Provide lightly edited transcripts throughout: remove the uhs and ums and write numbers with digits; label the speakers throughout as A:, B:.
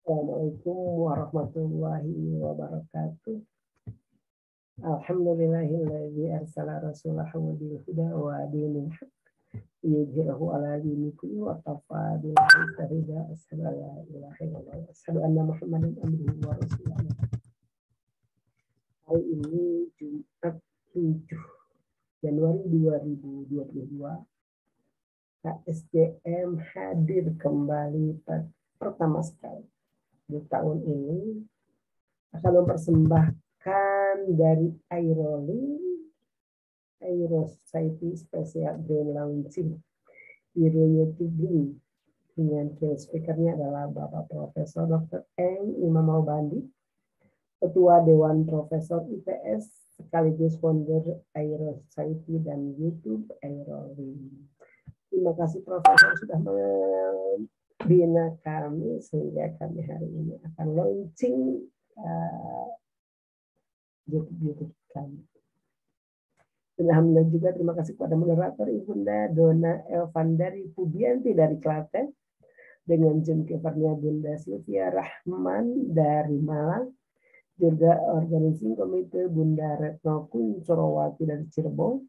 A: Assalamualaikum warahmatullahi wabarakatuh. Alhamdulillahilladzi arsala rasulahu bil huda wa dinil haq yudhhirahu ala dini kulli wa kafa billahi shahida asyhadu an la ilaha illallah wa asyhadu anna muhammadan abduhu wa rasuluh. Hari ini Jumat 7 Januari 2022 KSDM hadir kembali pertama sekali di tahun ini akan mempersembahkan dari Aero Society Special Brain Launching Hero YouTube dengan speakernya adalah Bapak Profesor Dr. Eng Imam Al-Bandi, Ketua Dewan Profesor IPS sekaligus founder Aero Society dan YouTube Aero. Terima kasih Profesor sudah membina kami sehingga kami hari ini akan launching YouTube kami. Dan alhamdulillah juga terima kasih kepada moderator Ibunda Dona Elvandari Pubianti dari Klaten dengan jemkepernya Bunda Sylvia Rahman dari Malang, juga organizing komite Bunda Retno Kuncorowati dari Cirebon,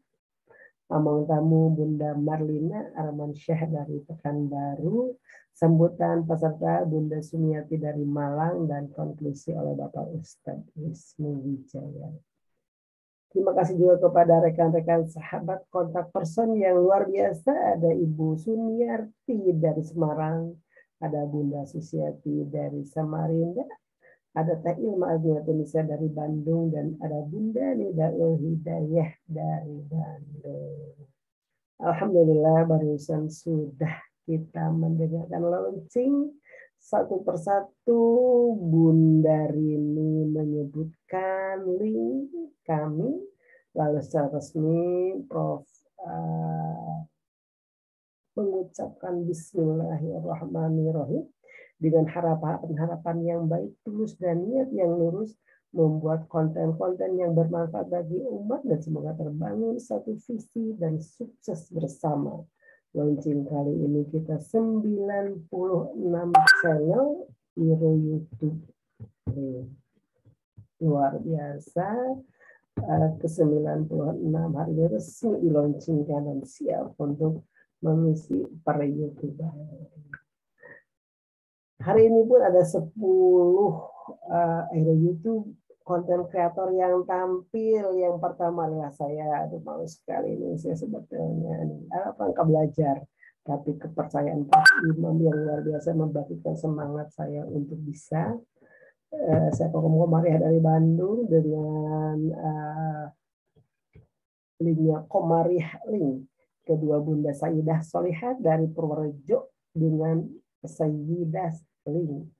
A: among tamu Bunda Marlina Armansyah dari Pekanbaru, sambutan peserta Bunda Sumiati dari Malang, dan konklusi oleh Bapak Ustadz Wisnu Wijaya. Terima kasih juga kepada rekan-rekan sahabat kontak person yang luar biasa. Ada Ibu Sumiarti dari Semarang, ada Bunda Susiati dari Samarinda, ada Teh Ilma Agniatunisa dari Bandung, dan ada Bunda Nidaul Hidayah dari Bandung. Alhamdulillah barusan sudah kita mendengarkan launching satu persatu. Bunda Rini menyebutkan link kami, lalu secara resmi Prof mengucapkan Bismillahirrahmanirrahim dengan harapan-harapan yang baik, tulus, dan niat yang lurus membuat konten-konten yang bermanfaat bagi umat, dan semoga terbangun satu visi dan sukses bersama. Launching kali ini kita 96 channel Hero YouTube. Luar biasa. Ke-96 hari ini resmi dilaunchingkan dan siap untuk mengisi para YouTuber. Hari ini pun ada 10 Hero YouTube konten kreator yang tampil. Yang pertama adalah saya, aduh malu sekali ini saya sebetulnya apa belajar, tapi kepercayaan Pak Imam yang luar biasa membagikan semangat saya untuk bisa. Saya Komariah dari Bandung dengan linknya Komariah link. Kedua Bunda Sayyidah Solihat dari Purworejo dengan Sayyidah link.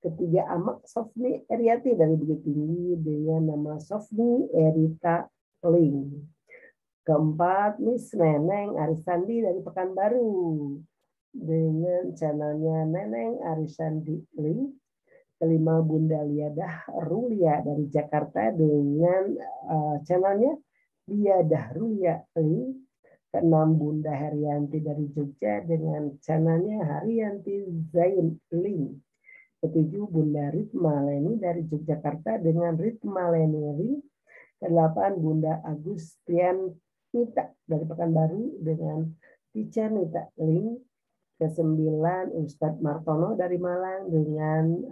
A: Ketiga Amak Sofni Eriati dari Bukit Tinggi dengan nama Sofni Erita Link. Keempat Miss Neneng Arisandi dari Pekanbaru dengan channelnya Neneng Arisandi Link. Kelima Bunda Liadah Rulia dari Jakarta dengan channelnya Liadah Rulia Link. Keenam Bunda Haryanti dari Jogja dengan channelnya Haryanti Zain Link. Ketujuh Bunda Ritma Leni dari Yogyakarta dengan Ritma Leni Link. Kedelapan Bunda Agustian Nita dari Pekanbaru dengan Teacher Nita Link. Kesembilan Ustadz Martono dari Malang dengan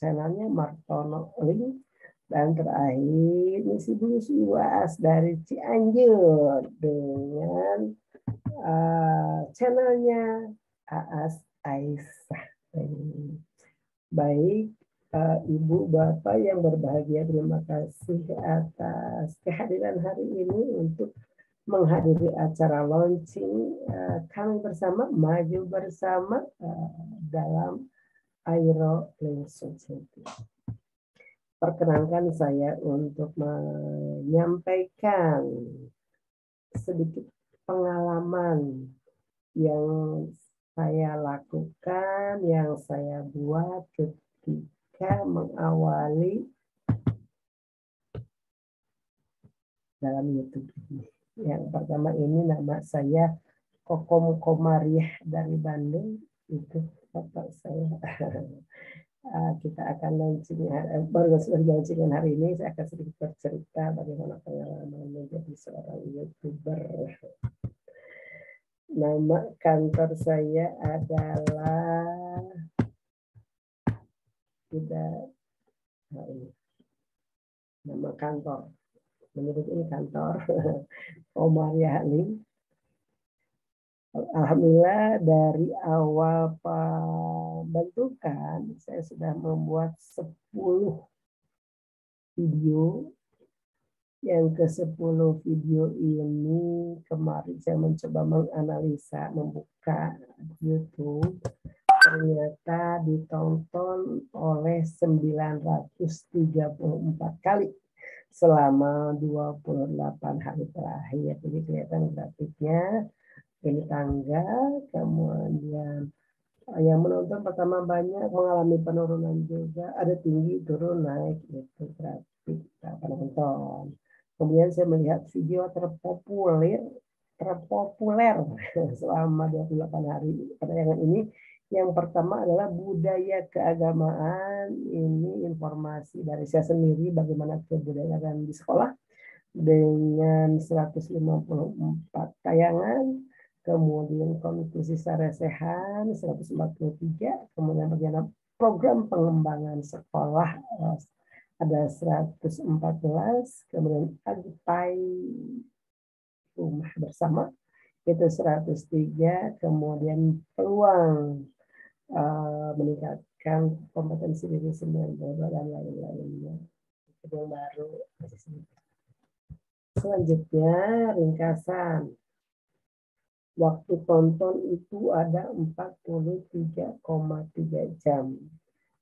A: channelnya Martono Link. Dan terakhir Misi Bulus Iwas dari Cianjur dengan channelnya Aas Aisyah. Baik, Ibu Bapak yang berbahagia, terima kasih atas kehadiran hari ini untuk menghadiri acara launching kami bersama, maju bersama dalam Aero Link Society. Perkenankan saya untuk menyampaikan sedikit pengalaman yang saya lakukan, yang saya buat ketika mengawali dalam YouTube ini. Yang pertama ini nama saya Kokom Komariah dari Bandung, itu bapak saya. kita akan launching baru launching hari ini. Saya akan sedikit bercerita bagaimana pengalaman menjadi seorang YouTuber. Nama kantor saya adalah nama kantor. Menurut ini kantor Omar Halim. Alhamdulillah dari awal pembentukan saya sudah membuat 10 video. Yang ke-10 video ini kemarin saya mencoba menganalisa, membuka YouTube. Ternyata ditonton oleh 934 kali selama 28 hari terakhir. Jadi kelihatan grafiknya. Ini tanggal, kemudian yang menonton pertama banyak, mengalami penurunan juga, ada tinggi, turun, naik, itu grafik penonton. Kemudian saya melihat video terpopuler selama 28 hari penayangan ini. Yang pertama adalah budaya keagamaan. Ini informasi dari saya sendiri bagaimana kebudayaan di sekolah dengan 154 tayangan. Kemudian konklusi saresehan 143, kemudian bagaimana program pengembangan sekolah ada 114, kemudian Agpai rumah bersama itu 103, kemudian peluang meningkatkan kompetensi diri sendiri dan lain-lainnya. Itu yang baru. Selanjutnya ringkasan. Waktu tonton itu ada 43,3 jam.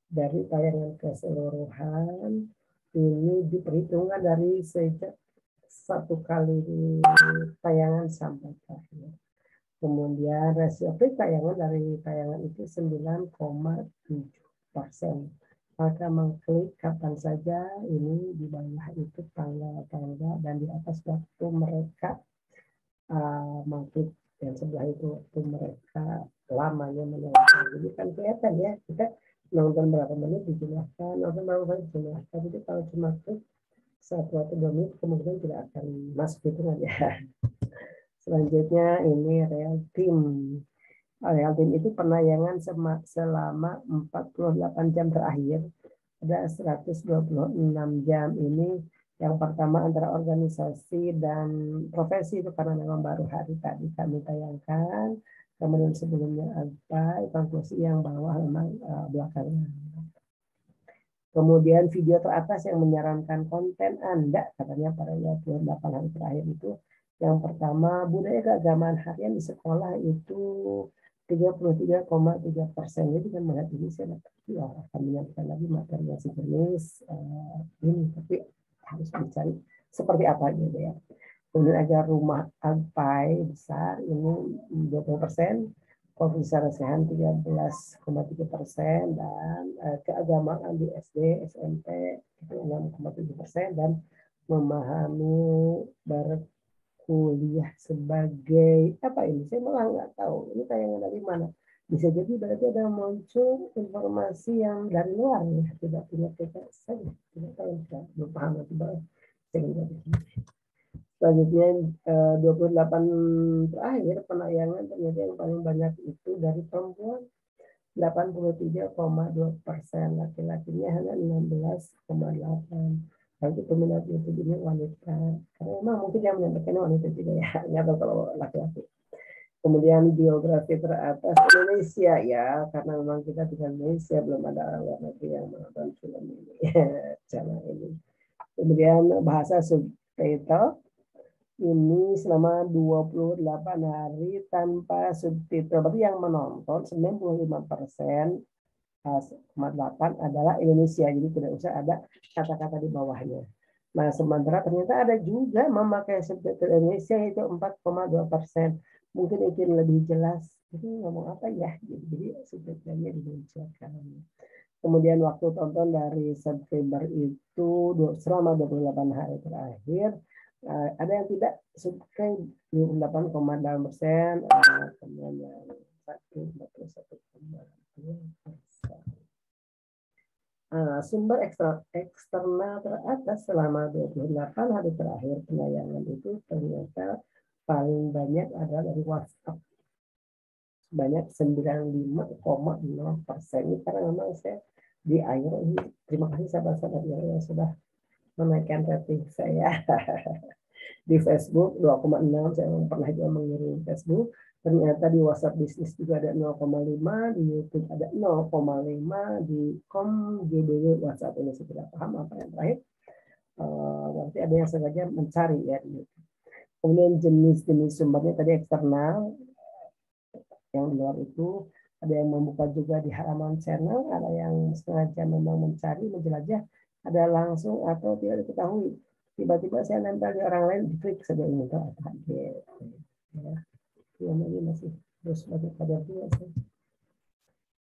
A: Dari tayangan keseluruhan ini diperhitungkan dari sejak satu kali tayangan sampai terakhir. Kemudian rasio tayangan dari tayangan itu 9,7%. Maka mengklik kapan saja, ini di bawah itu tanggal-tanggal dan di atas waktu mereka mengklik. Yang sebelah itu waktu mereka lamanya menonton. Jadi kan kelihatan ya, kita nonton berapa menit dijumlahkan, nonton berapa menit dijumlahkan. Jadi kalau cuma klik 1 atau 2 menit kemungkinan tidak akan masuk hitungan ya. Selanjutnya ini Real Team. Real Team itu penayangan selama 48 jam terakhir. Ada 126 jam ini. Yang pertama antara organisasi dan profesi, itu karena memang baru hari tadi kami tayangkan. Kemudian sebelumnya apa konklusi yang bawah memang belakangan. Kemudian video teratas yang menyarankan konten Anda katanya pada 28 hari terakhir itu. Yang pertama budaya keagamaan harian di sekolah itu 33,3%. Jadi kan melihat ini saya akan menyampaikan lagi materi yang sejenis ini, tapi harus dicari seperti apa gitu ya. Kemudian ada rumah Agpai besar ini 20%, konklusi saresehan 13,3%, dan keagamaan di SD, SMP itu 6,7%, dan memahami berkuliah sebagai apa ini? Saya malah nggak tahu. Ini tayangan dari mana? Bisa jadi berarti ada muncul informasi yang dari luar ya, tidak punya kita saja, tidak tahu, belum paham nanti baru. Selanjutnya 28 terakhir penayangan ternyata yang paling banyak itu dari perempuan 83,2%, laki-lakinya hanya 16,8%. Berarti peminat YouTube ini wanita. Karena memang mungkin yang menyampaikan wanita juga ya, nggak tahu kalau laki-laki. Kemudian biografi teratas Indonesia ya, karena memang kita tinggal di Indonesia, belum ada orang luar negeri yang menonton film ini, channel ini. Kemudian bahasa subtitle ini selama 28 hari tanpa subtitle. Berarti yang menonton 95% 8 adalah Indonesia. Jadi tidak usah ada kata-kata di bawahnya. Nah, sementara ternyata ada juga memakai subtitle Indonesia itu 4,2%. Mungkin itu lebih jelas. Ini ngomong apa ya? Jadi subtitlenya dimunculkan. Kemudian waktu tonton dari subscriber itu selama 28 hari terakhir. Ada yang tidak subscribe 28,8%, kemudian yang 41,2%. Sumber eksternal teratas selama 28 hari terakhir penayangan itu ternyata paling banyak adalah dari WhatsApp. Banyak 95,0%. Ini karena memang saya di akhir ini, terima kasih sahabat-sahabat yang sudah menaikkan rating saya. Di Facebook 2,6, saya pernah juga mengirim Facebook. Ternyata di WhatsApp bisnis juga ada 0,5, di YouTube ada 0,5, di GBW WhatsApp ini saya tidak paham apa yang terakhir. Berarti ada yang sengaja mencari ya. Kemudian jenis-jenis sumbernya tadi eksternal, yang di luar itu ada yang membuka juga di halaman channel, ada yang sengaja memang mencari, menjelajah, ada langsung atau tidak diketahui. Tiba-tiba saya nempel di orang lain, diklik saja ini tahu apa ya. Ini masih terus banyak kabar juga.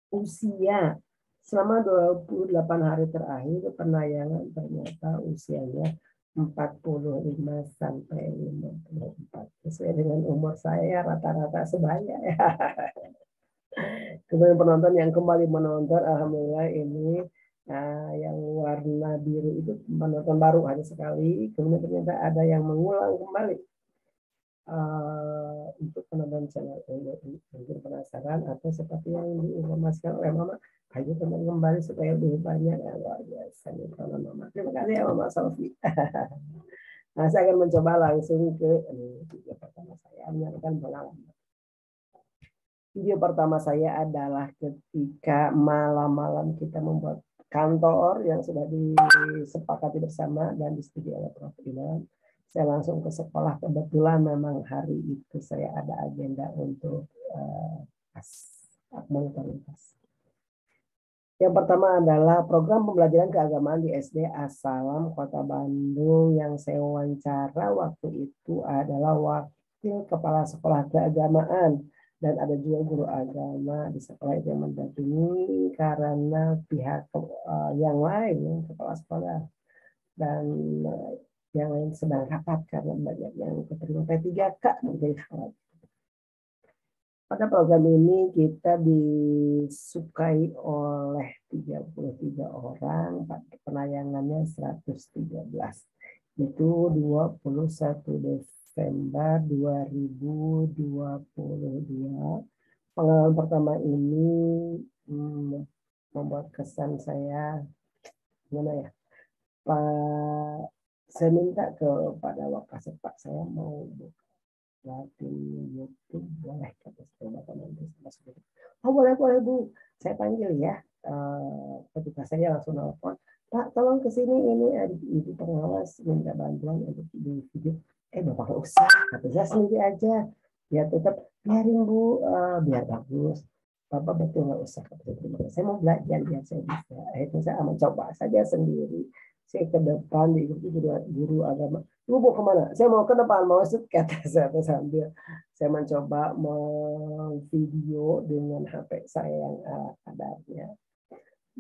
A: Usia selama 28 hari terakhir penayangan ternyata usianya 45 sampai 54. Sesuai dengan umur saya rata-rata sebaya ya. Kemudian penonton yang kembali menonton, alhamdulillah ini yang warna biru itu penonton baru hanya sekali. Kemudian ternyata ada yang mengulang kembali untuk penonton channel ini. Mungkin penasaran atau seperti yang diinformasikan oleh Mama, ayo teman kembali supaya lebih banyak. Ya, luar biasa nih Mama. Terima kasih ya Mama Sofi. Nah, saya akan mencoba langsung ke video pertama saya menyampaikan pengalaman. Video pertama saya adalah ketika malam-malam kita membuat kantor yang sudah disepakati bersama dan disetujui oleh Prof. Iman. Saya langsung ke sekolah, kebetulan memang hari itu saya ada agenda untuk monitoritas. Yang pertama adalah program pembelajaran keagamaan di SD Asalam Kota Bandung. Yang saya wawancara waktu itu adalah wakil kepala sekolah keagamaan. Dan ada juga guru agama di sekolah itu yang mendampingi karena pihak yang lain, kepala sekolah dan yang lain sedang rapat karena banyak yang keterima P3K. Pada program ini kita disukai oleh 33 orang, penayangannya 113. Itu 21 Desember 2022. Pengalaman pertama ini membuat kesan saya gimana ya? Saya minta kepada Wakasep, Pak, saya mau latih YouTube, boleh kata saya nanti masuk. Oh boleh Bu, saya panggil ya. Ketika saya langsung nelfon, Pak tolong ke sini, ini ibu pengawas minta bantuan untuk di video. Bapak nggak usah, kata saya sendiri aja. Ya tetap biarin Bu, biar bagus. Bapak betul nggak usah. Saya mau belajar biar saya bisa. Akhirnya saya mencoba saja sendiri. Saya ke depan diikuti guru agama. Lu mau kemana? Saya mau ke depan, mau shoot, kata saya sambil saya mencoba memvideo dengan HP saya yang kadarnya.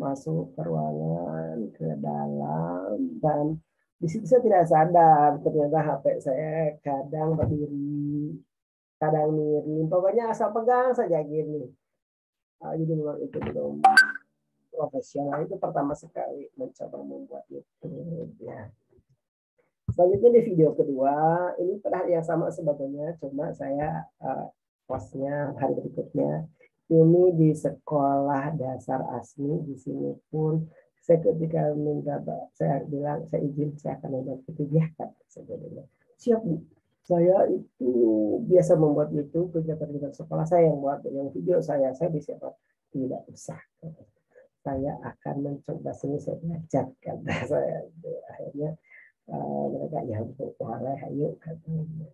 A: Masuk ke ruangan, ke dalam, dan di situ saya tidak sadar ternyata HP saya kadang berdiri, kadang miring. Pokoknya asal pegang saja gini. Jadi memang itu belum profesional. Itu pertama sekali mencoba membuat YouTube ya. Selanjutnya di video kedua, ini pada hari yang sama sebetulnya, cuma saya postnya hari berikutnya. Ini di sekolah dasar Asmi, di sini pun saya ketika minta, saya bilang saya izin saya akan membuat kegiatan. Siap Bu, saya itu biasa membuat YouTube kegiatan sekolah saya yang buat yang video saya bisa buat, tidak usah. Saya akan mencoba sini saya belajar kata saya. Akhirnya mereka ya boleh ayo katanya.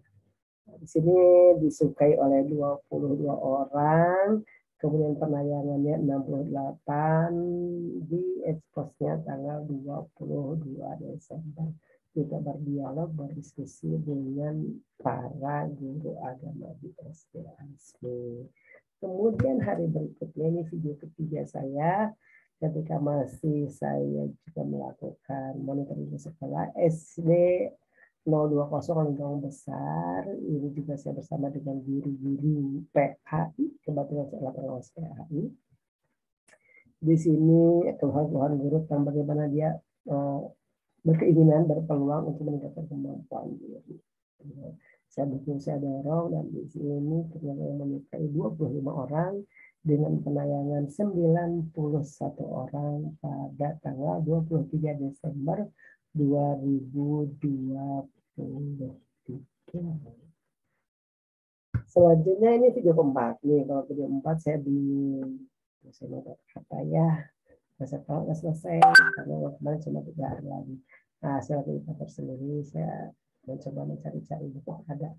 A: Di sini disukai oleh 22 orang, kemudian penayangannya 68, di exposnya tanggal 22 Desember. Kita berdialog, berdiskusi dengan para guru agama di SD Asmi. Kemudian hari berikutnya ini video ketiga saya. Ketika masih saya juga melakukan monitoring sekolah SD 020 Lingkungan Besar, ini juga saya bersama dengan guru-guru PAI, kebetulan saya pengawas PAI. Di sini keluhan guru tentang bagaimana dia berkeinginan, berpeluang untuk meningkatkan kemampuan diri. Saya dorong, dan di sini ternyata yang menyukai 25 orang dengan penayangan 91 orang pada tanggal 23 Desember 2023. Selanjutnya ini video keempat nih. Kalau video keempat saya bingung. Saya mau apa ya? Setelah selesai karena kemarin cuma 3 hari lagi. Nah, saya cerita tersendiri, saya mencoba mencari-cari buku ada.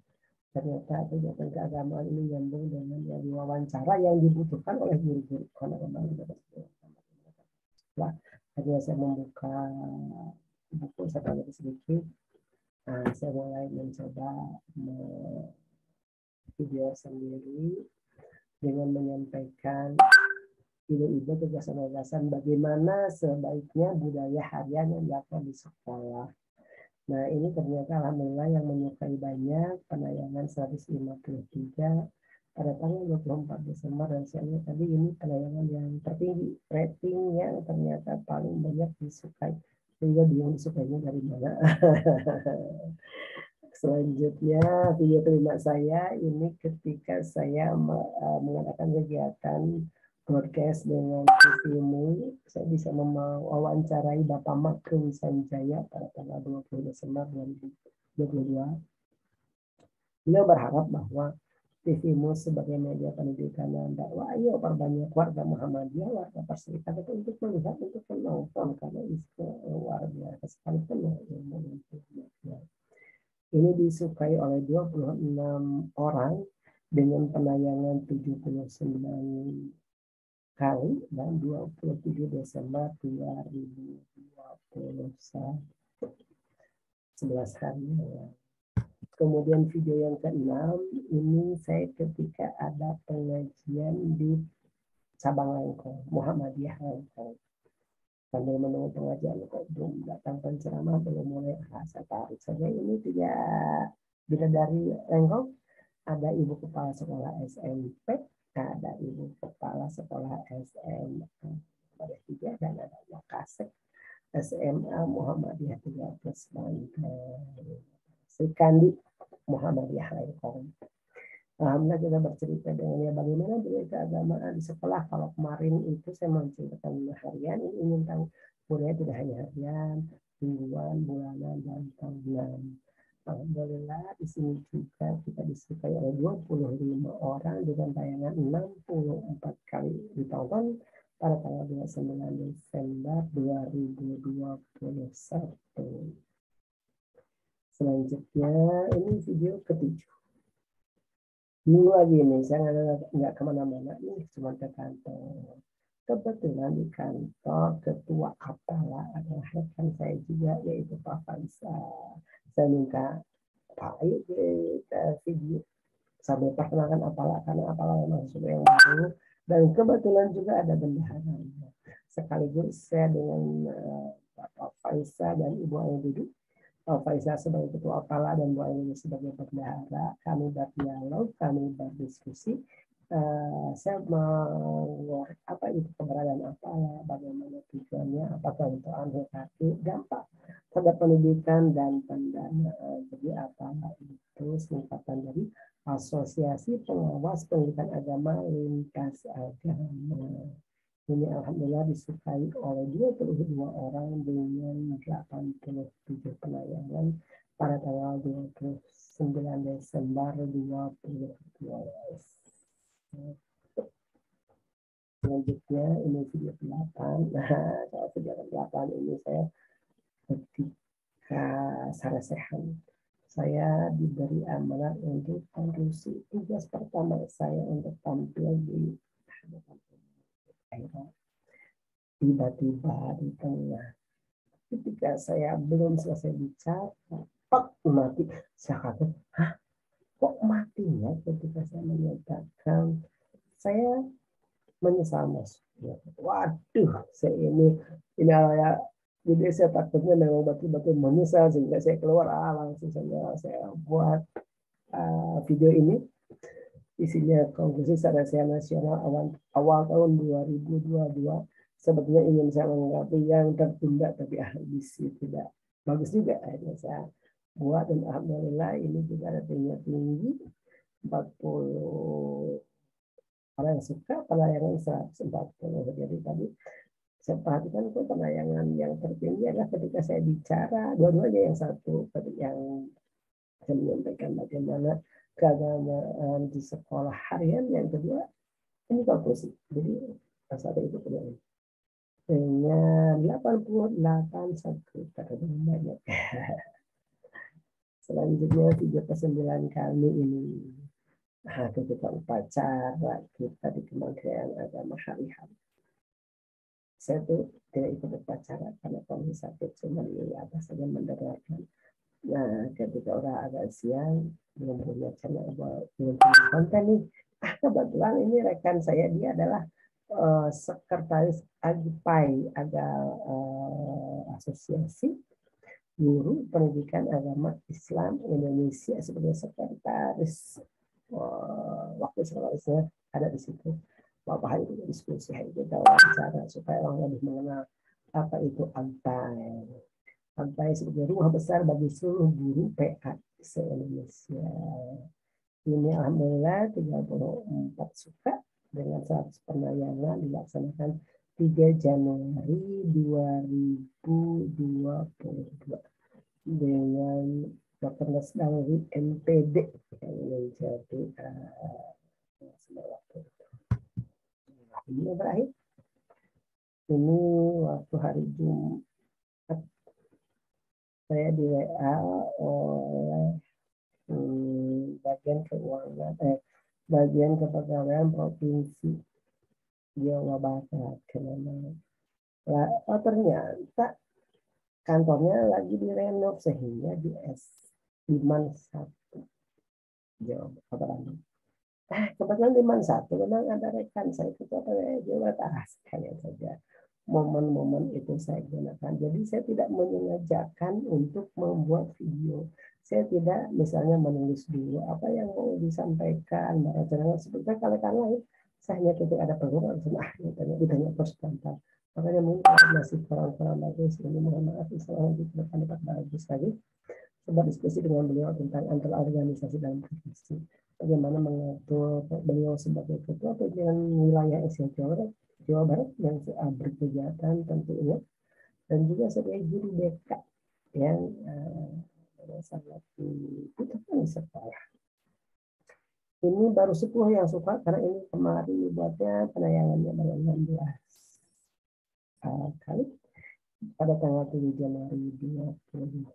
A: Ternyata kegiatan keagamaan ini nyambung dengan yang diwawancara yang dibutuhkan oleh guru-guru. Karena memang setelah akhirnya saya membuka buku, saya tanya sedikit. Nah, saya mulai mencoba video sendiri dengan menyampaikan ide-ide gagasan-gagasan bagaimana sebaiknya budaya harian yang dilakukan di sekolah. Nah, ini ternyata alhamdulillah yang menyukai banyak, penayangan 153 pada tanggal 24 Desember, dan saya lihat tadi ini penayangan yang tertinggi, ratingnya ternyata paling banyak disukai. Sehingga bingung disukainya dari mana. Selanjutnya video kelima saya ini ketika saya mengadakan kegiatan broadcast dengan TVmu, saya bisa mewawancarai Bapak Makru Wisanjaya pada tanggal 20 Desember 2022. Beliau berharap bahwa TVmu sebagai media pendidikan dan dakwah, ayo perbanyak warga Muhammadiyah, warga Perserikatan untuk melihat, untuk menonton, karena itu luar biasa sekali penuh ilmu. Ini disukai oleh 26 orang dengan penayangan 79 kali dan 27 Desember 2021, 11 hari. Kemudian video yang ke-6 ini saya ketika ada pengajian di cabang Lengkong, Muhammadiyah Lengkong. Sambil menunggu pengajian kok belum datang penceramah, belum mulai, saya tarik saja ini tidak dari Lengkong. Ada ibu kepala sekolah SMP, ada ibu kepala sekolah SMA pada 3, dan ada Wakasek SMA Muhammadiyah 13 Banten, Sri Kandi Muhammadiyah Lengkong. Alhamdulillah kita bercerita dengan ya bagaimana budaya keagamaan di sekolah. Kalau kemarin itu saya menceritakan harian, ini ingin tahu budaya tidak hanya harian, mingguan, bulanan, dan tahunan. Alhamdulillah di sini juga kita disukai oleh 25 orang dengan tayangan 64 kali ditonton pada tanggal 29 Desember 2021. Selanjutnya ini video ke-7. Minggu lagi nih, saya nggak kemana-mana nih, cuma ke kantor. Kebetulan di kantor ketua Apala adalah rekan saya juga, yaitu Pak Faisal. Saya minta Pak, ayo kita video sambil perkenalkan Apala, karena Apala memang sesuatu yang baru, dan kebetulan juga ada bendaharanya. Sekaligus saya dengan Pak Faisal dan Ibu Ayu duduk. Pak Faisal sebagai ketua Apala dan Bu Ayu sebagai bendahara, kami berdialog, kami berdiskusi. Saya mau apa itu keberadaan Apala, bagaimana tujuannya, apakah untuk ambil hati, dampak pada pendidikan dan pendanaan. Jadi Apala itu singkatan dari Asosiasi Pengawas Pendidikan Agama Lintas Agama. Ini alhamdulillah disukai oleh 22 orang dengan 87 penayangan pada tanggal 29 Desember 2022. Selanjutnya ini video ke-8. Nah, video ke-8 ini saya ketika Sarasehan, saya diberi amanat untuk konstruksi tugas pertama saya untuk tampil di hadapan akhirnya. Tiba-tiba di tengah, ketika saya belum selesai bicara, pak mati. Saya kata, hah, kok matinya? Ketika saya menyatakan saya menyesal mas. Waduh, saya ini ya, jadi saya takutnya memang betul-betul menyesal, sehingga saya keluar langsung saya buat video ini. Isinya konklusi Sarasehan Nasional awal tahun 2022. sebetulnya ingin saya melengkapi yang tertunda tapi habis tidak bagus juga. Akhirnya saya buat dan alhamdulillah ini juga ratingnya tinggi, 40 orang yang suka, penayangan 140. Jadi tadi saya perhatikan kok penayangan yang tertinggi adalah ketika saya bicara, dua-duanya yang satu, yang saya menyampaikan bagaimana keagamaan di sekolah harian, yang kedua ini konklusi. Jadi satu itu kemudian dengan 88 subscriber banyak. Selanjutnya video ke-9 kami ini ketika upacara kita di Kementerian Agama hari-hari. Saya tuh tidak ikut upacara karena kondisi sakit, cuma di atas saja mendengarkan. Nah, ketika udah agak siang, belum punya channel, belum punya konten nih. Kebetulan ini rekan saya, dia adalah sekretaris AGPAI, Asosiasi Guru Pendidikan Agama Islam Indonesia, sebagai sekretaris. Waktu sekretarisnya ada di situ. Bapak hari itu diskusi, hari kita wawancara supaya orang lebih mengenal apa itu AGPAI. AGPAI sebagai rumah besar bagi seluruh guru PA se-Indonesia. Ini alhamdulillah 34 suka dengan 100 penayangan dilaksanakan 3 Januari 2022 dengan Dr. Nasdawi MPD yang menjadi ini yang terakhir. Ini waktu hari Jumat saya di WA oleh bagian keuangan, bagian kepegawaian Provinsi Jawa Barat. Ternyata kantornya lagi direnov sehingga di Diman 1 Jawa Barat. Kebetulan Diman 1 memang ada rekan saya ketua Jawa Barat, hanya saja momen-momen itu saya gunakan. Jadi saya tidak menyengajakan untuk membuat video. Saya tidak misalnya menulis dulu apa yang mau disampaikan, sebetulnya kalau saya hanya ketika ada program ditanya terus gampang. Makanya mungkin masih kurang bagus. Ini mohon maaf, insya-Allah nanti pendapat bagus lagi. Coba diskusi dengan beliau tentang antara organisasi dan profesi. Bagaimana mengatur beliau sebagai ketua pimpinan wilayah Asia Jawa Barat yang berkegiatan tentunya, dan juga sebagai guru BK yang sangat dibutuhkan di sekolah. Ini baru 10 yang suka karena ini kemarin dibuatnya penayangannya baru 16 kali pada tanggal 7 Januari 2022.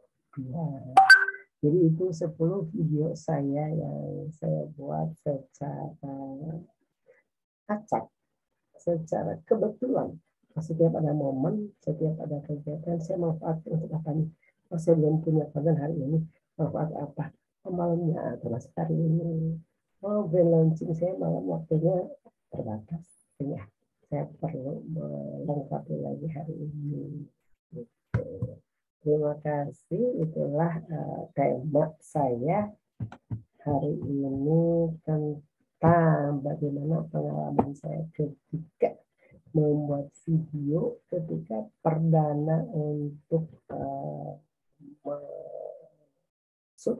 A: Jadi itu 10 video saya yang saya buat secara acak, secara kebetulan. Setiap ada momen, setiap ada kegiatan, saya manfaatkan untuk apa nih? Oh, saya belum punya konten hari ini, manfaat apa? Malamnya termasuk hari ini. Oh, grand launching saya malam waktunya terbatas. Ya, saya perlu melengkapi lagi hari ini. Terima kasih, itulah tema saya hari ini tentang bagaimana pengalaman saya ketika membuat video ketika perdana untuk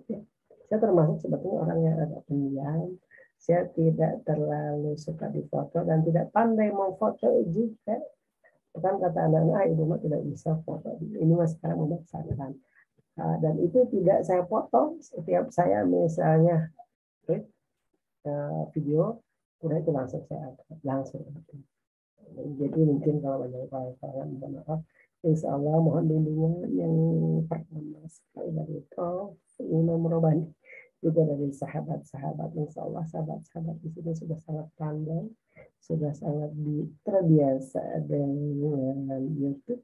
A: ya. Saya termasuk sebetulnya orang yang agak pendiam. Saya tidak terlalu suka difoto dan tidak pandai mau foto juga. Kan kata anak-anak, ibu mah tidak bisa foto. Ini mas sekarang memaksakan. Dan itu tidak saya potong. Setiap saya misalnya video, udah itu langsung saya langsung. Jadi mungkin kalau banyak kawan-kawan, mohon maaf. Insya Allah mohon bimbingan yang pertama sekali dari Prof. Imam Robani, juga dari sahabat-sahabat. Insya Allah sahabat-sahabat di sini sudah sangat pandai, sudah sangat terbiasa dengan YouTube,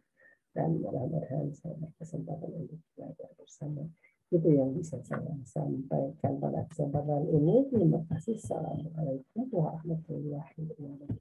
A: dan mudah-mudahan saya berkesempatan untuk belajar bersama. Itu yang bisa saya sampaikan pada kesempatan ini. Terima kasih. Assalamualaikum warahmatullahi wabarakatuh.